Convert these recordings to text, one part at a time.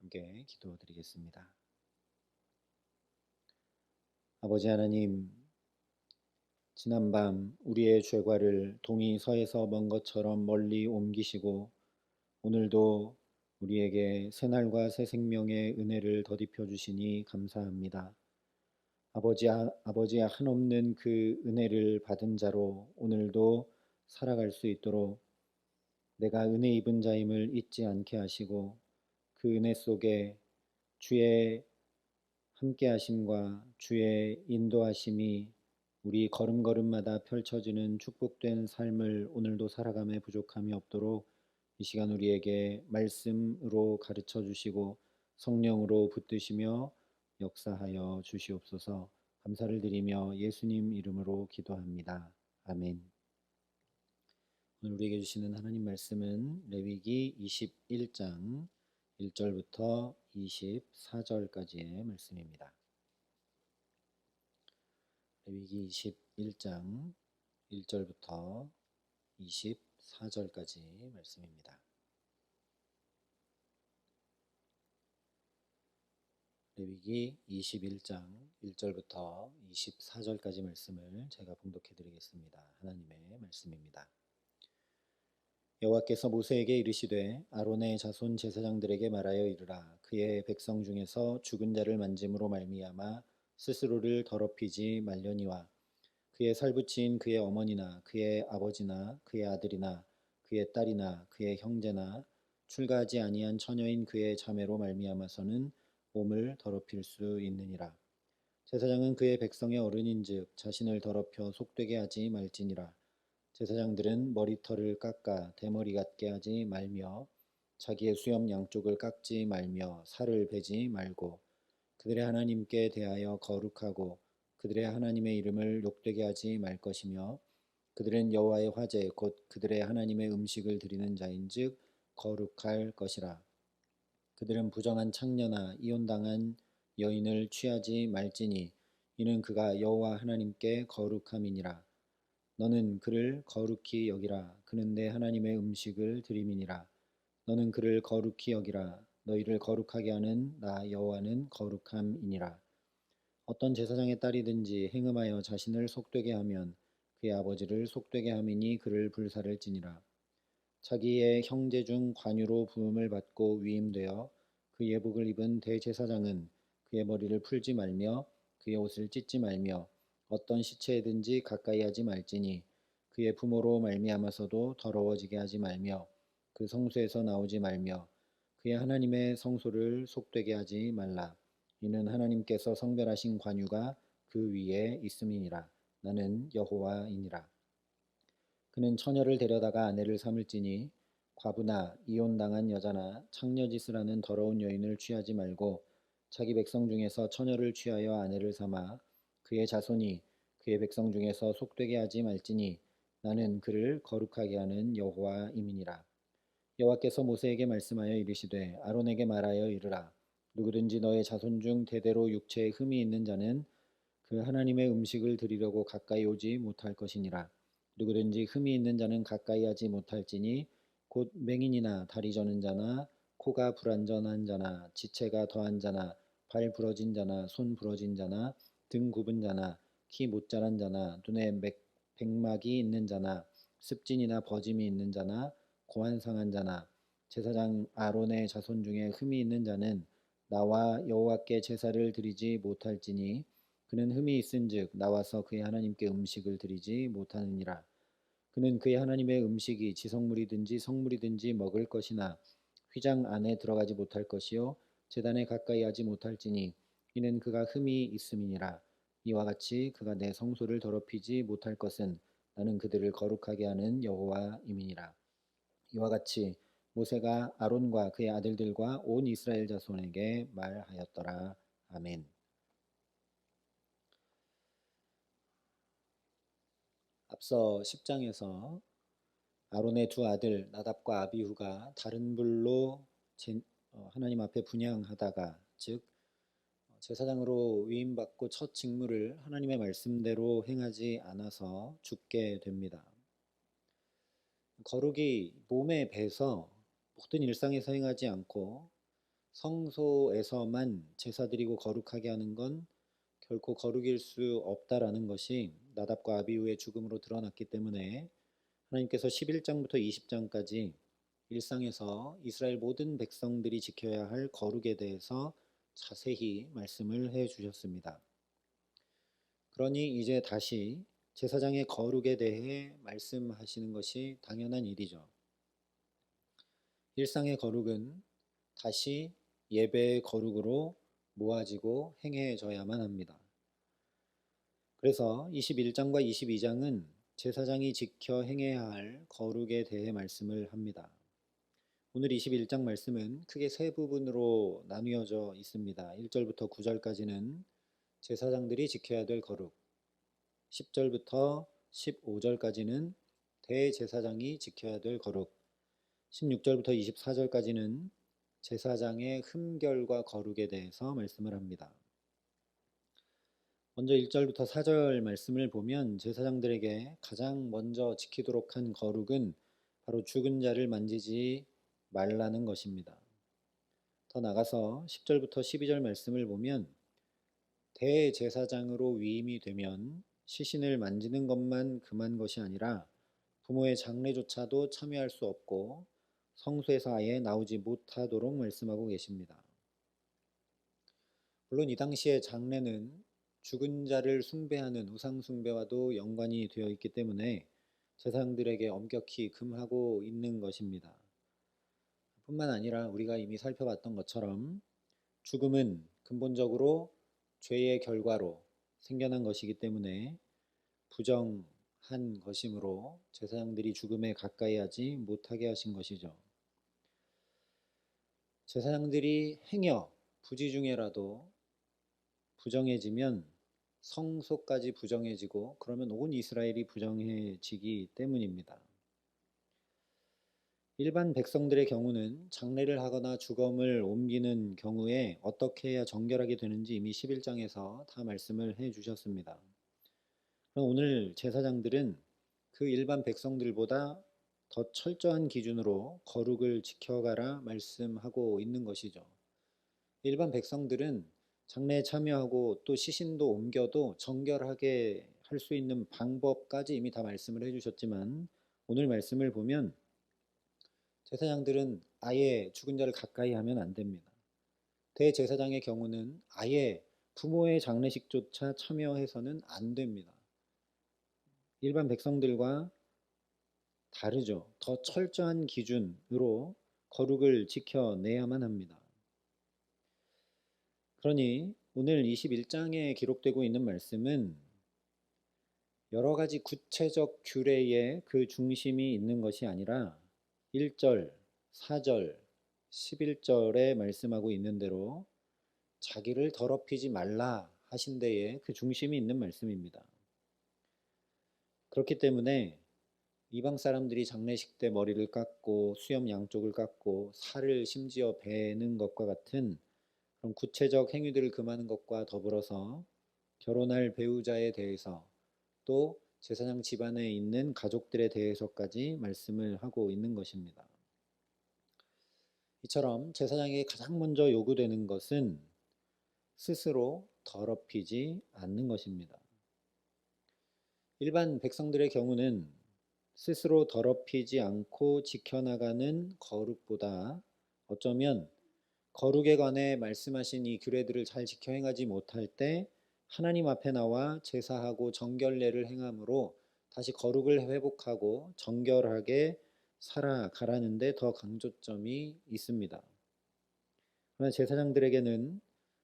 함께 기도드리겠습니다. 아버지 하나님, 지난밤 우리의 죄과를 동이 서에서 먼 것처럼 멀리 옮기시고 오늘도 우리에게 새날과 새 생명의 은혜를 더디펴 주시니 감사합니다. 아버지의 한없는 그 은혜를 받은 자로 오늘도 살아갈 수 있도록 내가 은혜 입은 자임을 잊지 않게 하시고 그 은혜 속에 주의 함께 하심과 주의 인도하심이 우리 걸음걸음마다 펼쳐지는 축복된 삶을 오늘도 살아감에 부족함이 없도록 이 시간 우리에게 말씀으로 가르쳐 주시고 성령으로 붙드시며 역사하여 주시옵소서. 감사를 드리며 예수님 이름으로 기도합니다. 아멘. 오늘 우리에게 주시는 하나님 말씀은 레위기 21장 1절부터 24절까지의 말씀입니다. 레위기 21장 1절부터 24절까지 말씀입니다. 레위기 21장 1절부터 24절까지 말씀을 제가 봉독해 드리겠습니다. 하나님의 말씀입니다. 여호와께서 모세에게 이르시되 아론의 자손 제사장들에게 말하여 이르라. 그의 백성 중에서 죽은 자를 만짐으로 말미암아 스스로를 더럽히지 말려니와 그의 살붙인 그의 어머니나 그의 아버지나 그의 아들이나 그의 딸이나 그의 형제나 출가하지 아니한 처녀인 그의 자매로 말미암아서는 몸을 더럽힐 수 있느니라. 제사장은 그의 백성의 어른인즉 자신을 더럽혀 속되게 하지 말지니라. 제사장들은 머리털을 깎아 대머리 같게 하지 말며 자기의 수염 양쪽을 깎지 말며 살을 베지 말고 그들의 하나님께 대하여 거룩하고 그들의 하나님의 이름을 욕되게 하지 말 것이며 그들은 여호와의 화제 곧 그들의 하나님의 음식을 드리는 자인즉 거룩할 것이라. 그들은 부정한 창녀나 이혼당한 여인을 취하지 말지니 이는 그가 여호와 하나님께 거룩함이니라. 너는 그를 거룩히 여기라. 그는 내 하나님의 음식을 드림이니라. 너는 그를 거룩히 여기라. 너희를 거룩하게 하는 나 여호와는 거룩함이니라. 어떤 제사장의 딸이든지 행음하여 자신을 속되게 하면 그의 아버지를 속되게 함이니 그를 불살을지니라. 자기의 형제 중 관유로 부음을 받고 위임되어 그 예복을 입은 대제사장은 그의 머리를 풀지 말며 그의 옷을 찢지 말며 어떤 시체에든지 가까이 하지 말지니 그의 부모로 말미암아서도 더러워지게 하지 말며 그 성소에서 나오지 말며 그의 하나님의 성소를 속되게 하지 말라. 이는 하나님께서 성별하신 관유가 그 위에 있음이니라. 나는 여호와이니라. 그는 처녀를 데려다가 아내를 삼을지니 과부나 이혼당한 여자나 창녀짓을 하는 더러운 여인을 취하지 말고 자기 백성 중에서 처녀를 취하여 아내를 삼아 그의 자손이 그의 백성 중에서 속되게 하지 말지니 나는 그를 거룩하게 하는 여호와임이니라. 여호와께서 모세에게 말씀하여 이르시되 아론에게 말하여 이르라. 누구든지 너의 자손 중 대대로 육체에 흠이 있는 자는 그 하나님의 음식을 드리려고 가까이 오지 못할 것이니라. 누구든지 흠이 있는 자는 가까이 하지 못할지니 곧 맹인이나 다리 저는 자나 코가 불완전한 자나 지체가 더한 자나 발 부러진 자나 손 부러진 자나 등 굽은 자나 키 못 자란 자나 눈에 백막이 있는 자나 습진이나 버짐이 있는 자나 고환 상한 자나 제사장 아론의 자손 중에 흠이 있는 자는 나와 여호와께 제사를 드리지 못할지니 그는 흠이 있은즉 나와서 그의 하나님께 음식을 드리지 못하느니라. 그는 그의 하나님의 음식이 지성물이든지 성물이든지 먹을 것이나 휘장 안에 들어가지 못할 것이요 제단에 가까이 하지 못할지니 이는 그가 흠이 있음이니라. 이와 같이 그가 내 성소를 더럽히지 못할 것은 나는 그들을 거룩하게 하는 여호와임이니라. 이와 같이 모세가 아론과 그의 아들들과 온 이스라엘 자손에게 말하였더라. 아멘. 앞서 10장에서 아론의 두 아들 나답과 아비후가 다른 불로 하나님 앞에 분향하다가 즉 제사장으로 위임받고 첫 직무를 하나님의 말씀대로 행하지 않아서 죽게 됩니다. 거룩이 몸에 배서 모든 일상에서 행하지 않고 성소에서만 제사 드리고 거룩하게 하는 건 결코 거룩일 수 없다라는 것이 나답과 아비후의 죽음으로 드러났기 때문에 하나님께서 11장부터 20장까지 일상에서 이스라엘 모든 백성들이 지켜야 할 거룩에 대해서 자세히 말씀을 해 주셨습니다. 그러니 이제 다시 제사장의 거룩에 대해 말씀하시는 것이 당연한 일이죠. 일상의 거룩은 다시 예배의 거룩으로 모아지고 행해져야만 합니다. 그래서 21장과 22장은 제사장이 지켜 행해야 할 거룩에 대해 말씀을 합니다. 오늘 21장 말씀은 크게 세 부분으로 나뉘어져 있습니다. 1절부터 9절까지는 제사장들이 지켜야 될 거룩, 10절부터 15절까지는 대제사장이 지켜야 될 거룩, 16절부터 24절까지는 제사장의 흠결과 거룩에 대해서 말씀을 합니다. 먼저 1절부터 4절 말씀을 보면 제사장들에게 가장 먼저 지키도록 한 거룩은 바로 죽은 자를 만지지 말라는 것입니다. 더 나가서 10절부터 12절 말씀을 보면 대제사장으로 위임이 되면 시신을 만지는 것만 금한 것이 아니라 부모의 장례조차도 참여할 수 없고 성소에서 아예 나오지 못하도록 말씀하고 계십니다. 물론 이 당시의 장례는 죽은 자를 숭배하는 우상 숭배와도 연관이 되어 있기 때문에 제사장들에게 엄격히 금하고 있는 것입니다. 뿐만 아니라 우리가 이미 살펴봤던 것처럼 죽음은 근본적으로 죄의 결과로 생겨난 것이기 때문에 부정한 것이므로 제사장들이 죽음에 가까이 하지 못하게 하신 것이죠. 제사장들이 행여 부지 중에라도 부정해지면 성소까지 부정해지고 그러면 온 이스라엘이 부정해지기 때문입니다. 일반 백성들의 경우는 장례를 하거나 주검을 옮기는 경우에 어떻게 해야 정결하게 되는지 이미 11장에서 다 말씀을 해 주셨습니다. 그럼 오늘 제사장들은 그 일반 백성들보다 더 철저한 기준으로 거룩을 지켜가라 말씀하고 있는 것이죠. 일반 백성들은 장례에 참여하고 또 시신도 옮겨도 정결하게 할 수 있는 방법까지 이미 다 말씀을 해주셨지만 오늘 말씀을 보면 제사장들은 아예 죽은 자를 가까이 하면 안 됩니다. 대제사장의 경우는 아예 부모의 장례식조차 참여해서는 안 됩니다. 일반 백성들과 다르죠. 더 철저한 기준으로 거룩을 지켜내야만 합니다. 그러니 오늘 21장에 기록되고 있는 말씀은 여러 가지 구체적 규례에 그 중심이 있는 것이 아니라 1절, 4절, 11절에 말씀하고 있는 대로 자기를 더럽히지 말라 하신 데에 그 중심이 있는 말씀입니다. 그렇기 때문에 이방 사람들이 장례식 때 머리를 깎고 수염 양쪽을 깎고 살을 심지어 베는 것과 같은 그런 구체적 행위들을 금하는 것과 더불어서 결혼할 배우자에 대해서 또 제사장 집안에 있는 가족들에 대해서까지 말씀을 하고 있는 것입니다. 이처럼 제사장에게 가장 먼저 요구되는 것은 스스로 더럽히지 않는 것입니다. 일반 백성들의 경우는 스스로 더럽히지 않고 지켜나가는 거룩보다 어쩌면 거룩에 관해 말씀하신 이 규례들을 잘 지켜 행하지 못할 때 하나님 앞에 나와 제사하고 정결례를 행함으로 다시 거룩을 회복하고 정결하게 살아가라는 데 더 강조점이 있습니다. 그러나 제사장들에게는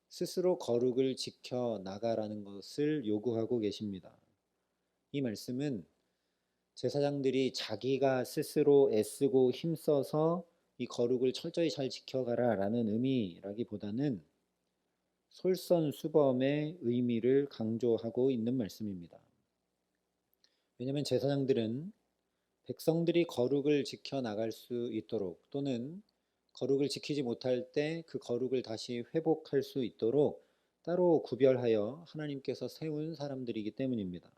스스로 거룩을 지켜 나가라는 것을 요구하고 계십니다. 이 말씀은 제사장들이 자기가 스스로 애쓰고 힘써서 이 거룩을 철저히 잘 지켜가라 라는 의미라기보다는 솔선수범의 의미를 강조하고 있는 말씀입니다. 왜냐하면 제사장들은 백성들이 거룩을 지켜나갈 수 있도록 또는 거룩을 지키지 못할 때 그 거룩을 다시 회복할 수 있도록 따로 구별하여 하나님께서 세운 사람들이기 때문입니다.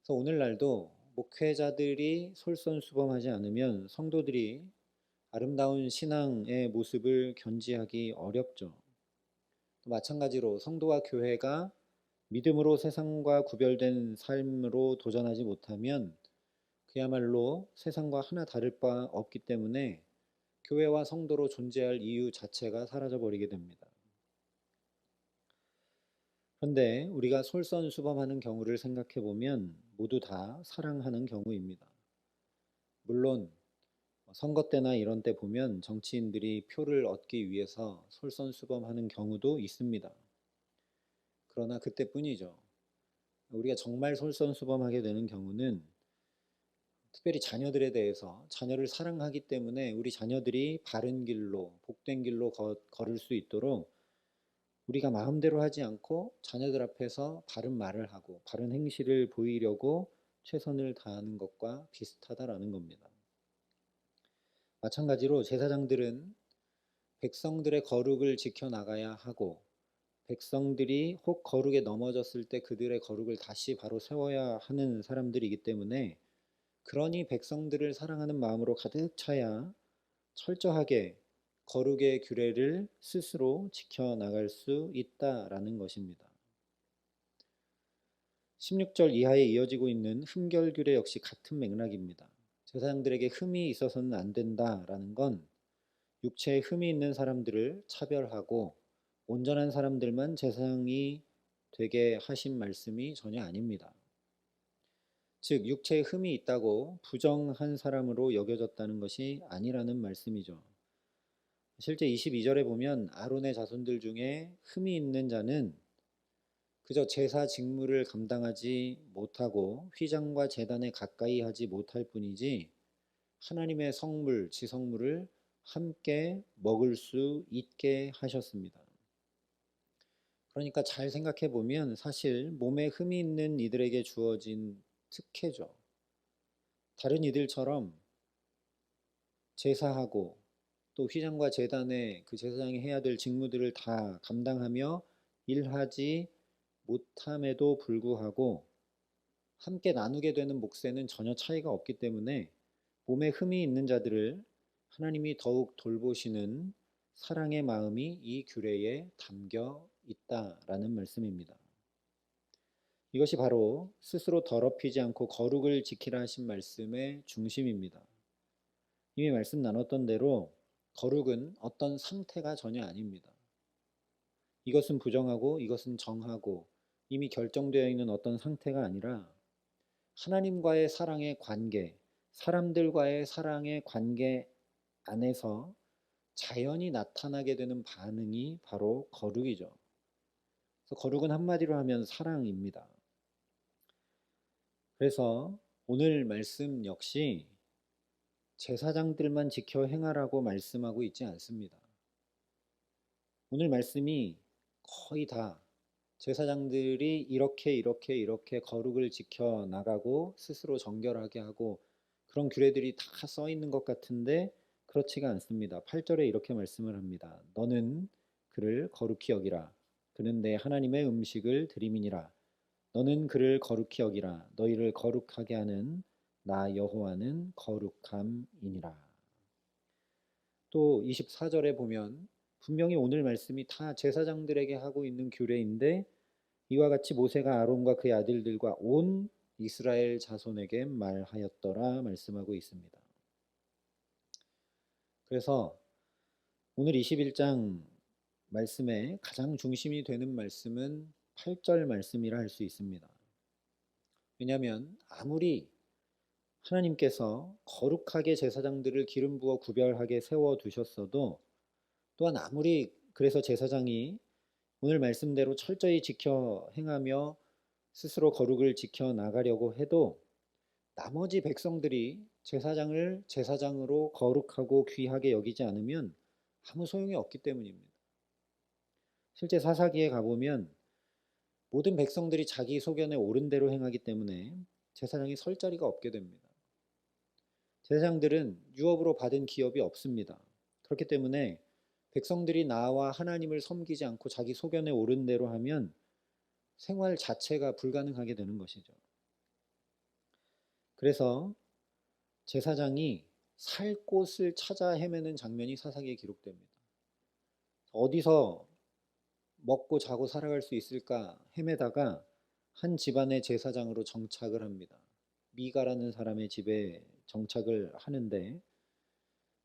그래서 오늘날도 목회자들이 솔선수범하지 않으면 성도들이 아름다운 신앙의 모습을 견지하기 어렵죠. 마찬가지로 성도와 교회가 믿음으로 세상과 구별된 삶으로 도전하지 못하면 그야말로 세상과 하나 다를 바 없기 때문에 교회와 성도로 존재할 이유 자체가 사라져버리게 됩니다. 그런데 우리가 솔선수범하는 경우를 생각해 보면 모두 다 사랑하는 경우입니다. 물론 선거 때나 이런 때 보면 정치인들이 표를 얻기 위해서 솔선수범하는 경우도 있습니다. 그러나 그때뿐이죠. 우리가 정말 솔선수범하게 되는 경우는 특별히 자녀들에 대해서 자녀를 사랑하기 때문에 우리 자녀들이 바른 길로, 복된 길로 걸을 수 있도록 우리가 마음대로 하지 않고 자녀들 앞에서 바른 말을 하고 바른 행실을 보이려고 최선을 다하는 것과 비슷하다라는 겁니다. 마찬가지로 제사장들은 백성들의 거룩을 지켜나가야 하고 백성들이 혹 거룩에 넘어졌을 때 그들의 거룩을 다시 바로 세워야 하는 사람들이기 때문에 그러니 백성들을 사랑하는 마음으로 가득 차야 철저하게 거룩의 규례를 스스로 지켜나갈 수 있다라는 것입니다. 16절 이하에 이어지고 있는 흠결규례 역시 같은 맥락입니다. 제사장들에게 흠이 있어서는 안 된다라는 건 육체에 흠이 있는 사람들을 차별하고 온전한 사람들만 제사장이 되게 하신 말씀이 전혀 아닙니다. 즉 육체에 흠이 있다고 부정한 사람으로 여겨졌다는 것이 아니라는 말씀이죠. 실제 22절에 보면 아론의 자손들 중에 흠이 있는 자는 그저 제사 직무를 감당하지 못하고 휘장과 제단에 가까이 하지 못할 뿐이지 하나님의 성물, 지성물을 함께 먹을 수 있게 하셨습니다. 그러니까 잘 생각해 보면 사실 몸에 흠이 있는 이들에게 주어진 특혜죠. 다른 이들처럼 제사하고 또 휘장과 제단에 그 제사장이 해야 될 직무들을 다 감당하며 일하지 못함에도 불구하고 함께 나누게 되는 몫에는 전혀 차이가 없기 때문에 몸에 흠이 있는 자들을 하나님이 더욱 돌보시는 사랑의 마음이 이 규례에 담겨 있다라는 말씀입니다. 이것이 바로 스스로 더럽히지 않고 거룩을 지키라 하신 말씀의 중심입니다. 이미 말씀 나눴던 대로 거룩은 어떤 상태가 전혀 아닙니다. 이것은 부정하고 이것은 정하고 이미 결정되어 있는 어떤 상태가 아니라 하나님과의 사랑의 관계, 사람들과의 사랑의 관계 안에서 자연히 나타나게 되는 반응이 바로 거룩이죠. 그래서 거룩은 한마디로 하면 사랑입니다. 그래서 오늘 말씀 역시 제사장들만 지켜 행하라고 말씀하고 있지 않습니다. 오늘 말씀이 거의 다 제사장들이 이렇게 거룩을 지켜 나가고 스스로 정결하게 하고 그런 규례들이 다 써 있는 것 같은데 그렇지가 않습니다. 8절에 이렇게 말씀을 합니다. 너는 그를 거룩히 여기라. 그는 내 하나님의 음식을 드림이니라. 너는 그를 거룩히 여기라. 너희를 거룩하게 하는 나 여호와는 거룩함이니라. 또 24절에 보면 분명히 오늘 말씀이 다 제사장들에게 하고 있는 규례인데 이와 같이 모세가 아론과 그의 아들들과 온 이스라엘 자손에게 말하였더라 말씀하고 있습니다. 그래서 오늘 21장 말씀의 가장 중심이 되는 말씀은 8절 말씀이라 할 수 있습니다. 왜냐하면 아무리 하나님께서 거룩하게 제사장들을 기름 부어 구별하게 세워두셨어도 또한 아무리 그래서 제사장이 오늘 말씀대로 철저히 지켜 행하며 스스로 거룩을 지켜 나가려고 해도 나머지 백성들이 제사장을 제사장으로 거룩하고 귀하게 여기지 않으면 아무 소용이 없기 때문입니다. 실제 사사기에 가보면 모든 백성들이 자기 소견에 옳은 대로 행하기 때문에 제사장이 설 자리가 없게 됩니다. 제사장들은 유업으로 받은 기업이 없습니다. 그렇기 때문에 백성들이 나와 하나님을 섬기지 않고 자기 소견에 옳은 대로 하면 생활 자체가 불가능하게 되는 것이죠. 그래서 제사장이 살 곳을 찾아 헤매는 장면이 사사기에 기록됩니다. 어디서 먹고 자고 살아갈 수 있을까 헤매다가 한 집안의 제사장으로 정착을 합니다. 미가라는 사람의 집에 정착을 하는데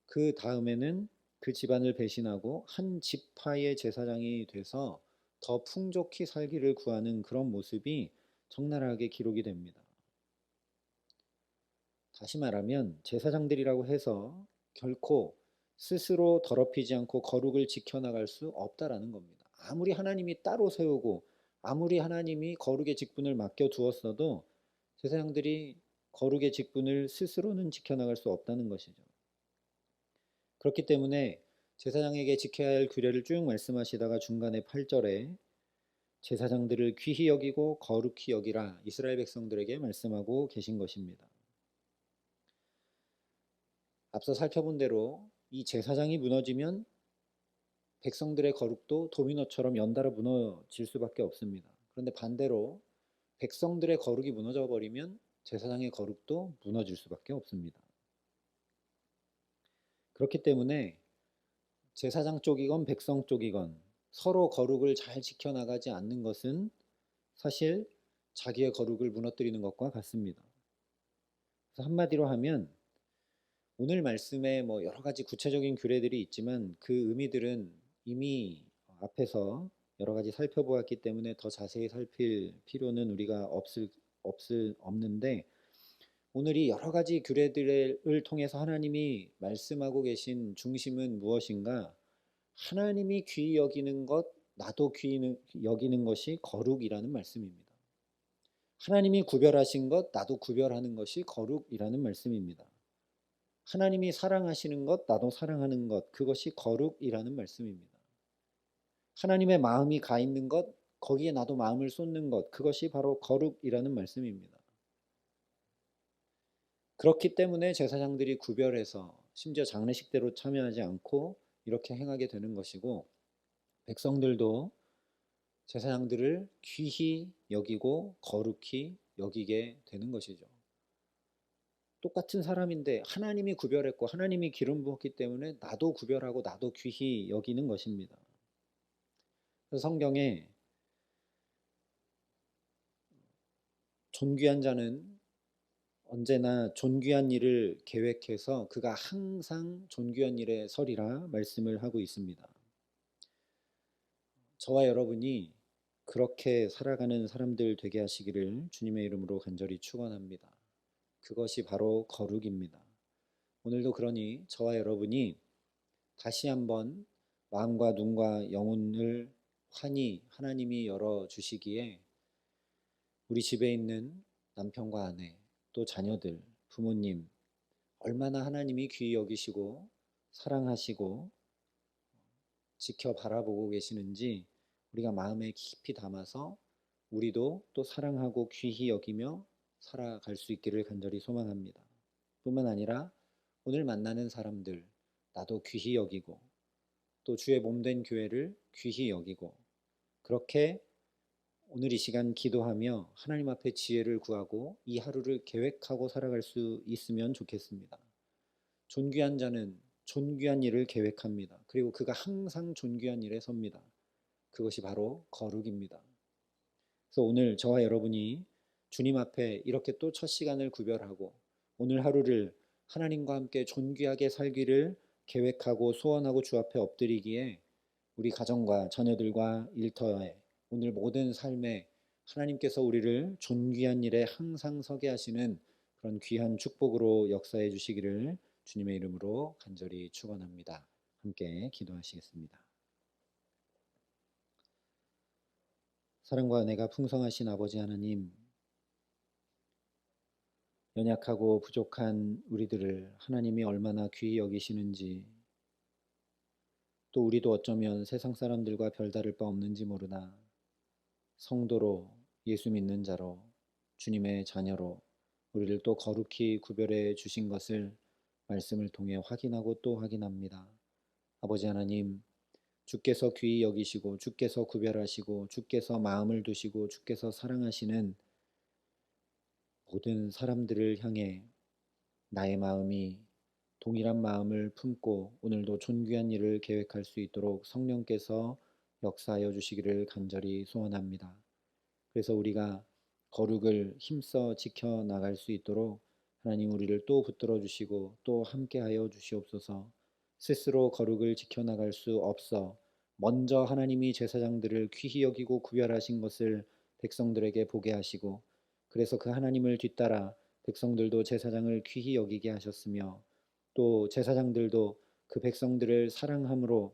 그 다음에는 그 집안을 배신하고 한 지파의 제사장이 돼서 더 풍족히 살기를 구하는 그런 모습이 적나라하게 기록이 됩니다. 다시 말하면 제사장들이라고 해서 결코 스스로 더럽히지 않고 거룩을 지켜나갈 수 없다라는 겁니다. 아무리 하나님이 따로 세우고 아무리 하나님이 거룩의 직분을 맡겨 두었어도 제사장들이 거룩의 직분을 스스로는 지켜나갈 수 없다는 것이죠. 그렇기 때문에 제사장에게 지켜야 할 규례를 쭉 말씀하시다가 중간에 8절에 제사장들을 귀히 여기고 거룩히 여기라 이스라엘 백성들에게 말씀하고 계신 것입니다. 앞서 살펴본 대로 이 제사장이 무너지면 백성들의 거룩도 도미노처럼 연달아 무너질 수밖에 없습니다. 그런데 반대로 백성들의 거룩이 무너져 버리면 제사장의 거룩도 무너질 수밖에 없습니다. 그렇기 때문에 제사장 쪽이건 백성 쪽이건 서로 거룩을 잘 지켜나가지 않는 것은 사실 자기의 거룩을 무너뜨리는 것과 같습니다. 그래서 한마디로 하면 오늘 말씀에 뭐 여러 가지 구체적인 규례들이 있지만 그 의미들은 이미 앞에서 여러 가지 살펴보았기 때문에 더 자세히 살필 필요는 우리가 없는데 오늘 이 여러 가지 규례들을 통해서 하나님이 말씀하고 계신 중심은 무엇인가? 하나님이 귀히 여기는 것, 나도 귀히 여기는 것이 거룩이라는 말씀입니다. 하나님이 구별하신 것, 나도 구별하는 것이 거룩이라는 말씀입니다. 하나님이 사랑하시는 것, 나도 사랑하는 것, 그것이 거룩이라는 말씀입니다. 하나님의 마음이 가 있는 것, 거기에 나도 마음을 쏟는 것, 그것이 바로 거룩이라는 말씀입니다. 그렇기 때문에 제사장들이 구별해서 심지어 장례식 때로 참여하지 않고 이렇게 행하게 되는 것이고 백성들도 제사장들을 귀히 여기고 거룩히 여기게 되는 것이죠. 똑같은 사람인데 하나님이 구별했고 하나님이 기름 부었기 때문에 나도 구별하고 나도 귀히 여기는 것입니다. 그래서 성경에 존귀한 자는 언제나 존귀한 일을 계획해서 그가 항상 존귀한 일에 서리라 말씀을 하고 있습니다. 저와 여러분이 그렇게 살아가는 사람들 되게 하시기를 주님의 이름으로 간절히 축원합니다. 그것이 바로 거룩입니다. 오늘도 그러니 저와 여러분이 다시 한번 마음과 눈과 영혼을 환히 하나님이 열어주시기에 우리 집에 있는 남편과 아내 또 자녀들, 부모님 얼마나 하나님이 귀히 여기시고 사랑하시고 지켜 바라보고 계시는지 우리가 마음에 깊이 담아서 우리도 또 사랑하고 귀히 여기며 살아갈 수 있기를 간절히 소망합니다. 뿐만 아니라 오늘 만나는 사람들 나도 귀히 여기고 또 주의 몸된 교회를 귀히 여기고 그렇게 오늘 이 시간 기도하며 하나님 앞에 지혜를 구하고 이 하루를 계획하고 살아갈 수 있으면 좋겠습니다. 존귀한 자는 존귀한 일을 계획합니다. 그리고 그가 항상 존귀한 일에 섭니다. 그것이 바로 거룩입니다. 그래서 오늘 저와 여러분이 주님 앞에 이렇게 또 첫 시간을 구별하고 오늘 하루를 하나님과 함께 존귀하게 살기를 계획하고 소원하고 주 앞에 엎드리기에 우리 가정과 자녀들과 일터에 오늘 모든 삶에 하나님께서 우리를 존귀한 일에 항상 서게 하시는 그런 귀한 축복으로 역사해 주시기를 주님의 이름으로 간절히 축원합니다. 함께 기도하시겠습니다. 사랑과 은혜가 풍성하신 아버지 하나님, 연약하고 부족한 우리들을 하나님이 얼마나 귀히 여기시는지 또 우리도 어쩌면 세상 사람들과 별다를 바 없는지 모르나 성도로 예수 믿는 자로 주님의 자녀로 우리를 또 거룩히 구별해 주신 것을 말씀을 통해 확인하고 또 확인합니다. 아버지 하나님, 주께서 귀히 여기시고 주께서 구별하시고 주께서 마음을 두시고 주께서 사랑하시는 모든 사람들을 향해 나의 마음이 동일한 마음을 품고 오늘도 존귀한 일을 계획할 수 있도록 성령께서 역사하여 주시기를 간절히 소원합니다. 그래서 우리가 거룩을 힘써 지켜 나갈 수 있도록 하나님 우리를 또 붙들어 주시고 또 함께하여 주시옵소서. 스스로 거룩을 지켜 나갈 수 없어 먼저 하나님이 제사장들을 귀히 여기고 구별하신 것을 백성들에게 보게 하시고, 그래서 그 하나님을 뒤따라 백성들도 제사장을 귀히 여기게 하셨으며, 또 제사장들도 그 백성들을 사랑함으로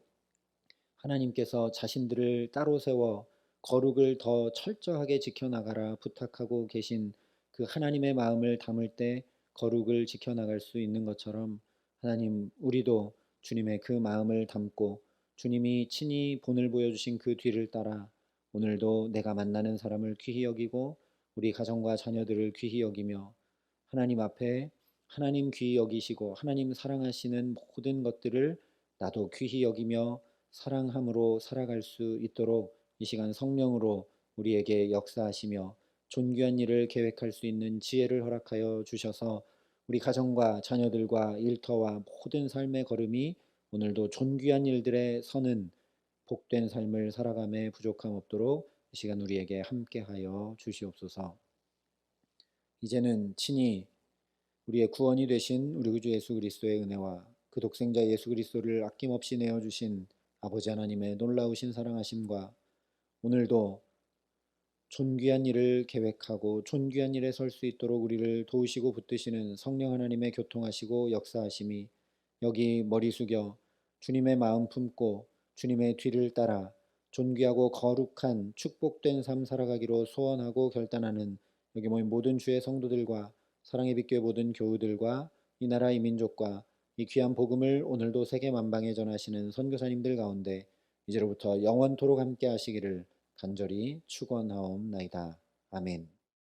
하나님께서 자신들을 따로 세워 거룩을 더 철저하게 지켜나가라 부탁하고 계신 그 하나님의 마음을 담을 때 거룩을 지켜나갈 수 있는 것처럼, 하나님 우리도 주님의 그 마음을 담고 주님이 친히 본을 보여주신 그 뒤를 따라 오늘도 내가 만나는 사람을 귀히 여기고 우리 가정과 자녀들을 귀히 여기며 하나님 앞에 하나님 귀히 여기시고 하나님 사랑하시는 모든 것들을 나도 귀히 여기며 사랑함으로 살아갈 수 있도록 이 시간 성령으로 우리에게 역사하시며 존귀한 일을 계획할 수 있는 지혜를 허락하여 주셔서 우리 가정과 자녀들과 일터와 모든 삶의 걸음이 오늘도 존귀한 일들에 서는 복된 삶을 살아감에 부족함 없도록 이 시간 우리에게 함께하여 주시옵소서. 이제는 친히 우리의 구원이 되신 우리 구주 예수 그리스도의 은혜와 그 독생자 예수 그리스도를 아낌없이 내어주신 아버지 하나님의 놀라우신 사랑하심과 오늘도 존귀한 일을 계획하고 존귀한 일에 설 수 있도록 우리를 도우시고 붙드시는 성령 하나님의 교통하시고 역사하심이 여기 머리 숙여 주님의 마음 품고 주님의 뒤를 따라 존귀하고 거룩한 축복된 삶 살아가기로 소원하고 결단하는 여기 모인 모든 주의 성도들과 사랑의 빛교회 모든 교우들과 이 나라 이 민족과 이 귀한 복음을 오늘도 세계 만방에 전하시는 선교사님들 가운데 이제로부터 영원토록 함께 하시기를 간절히 축원하옵나이다. 아멘.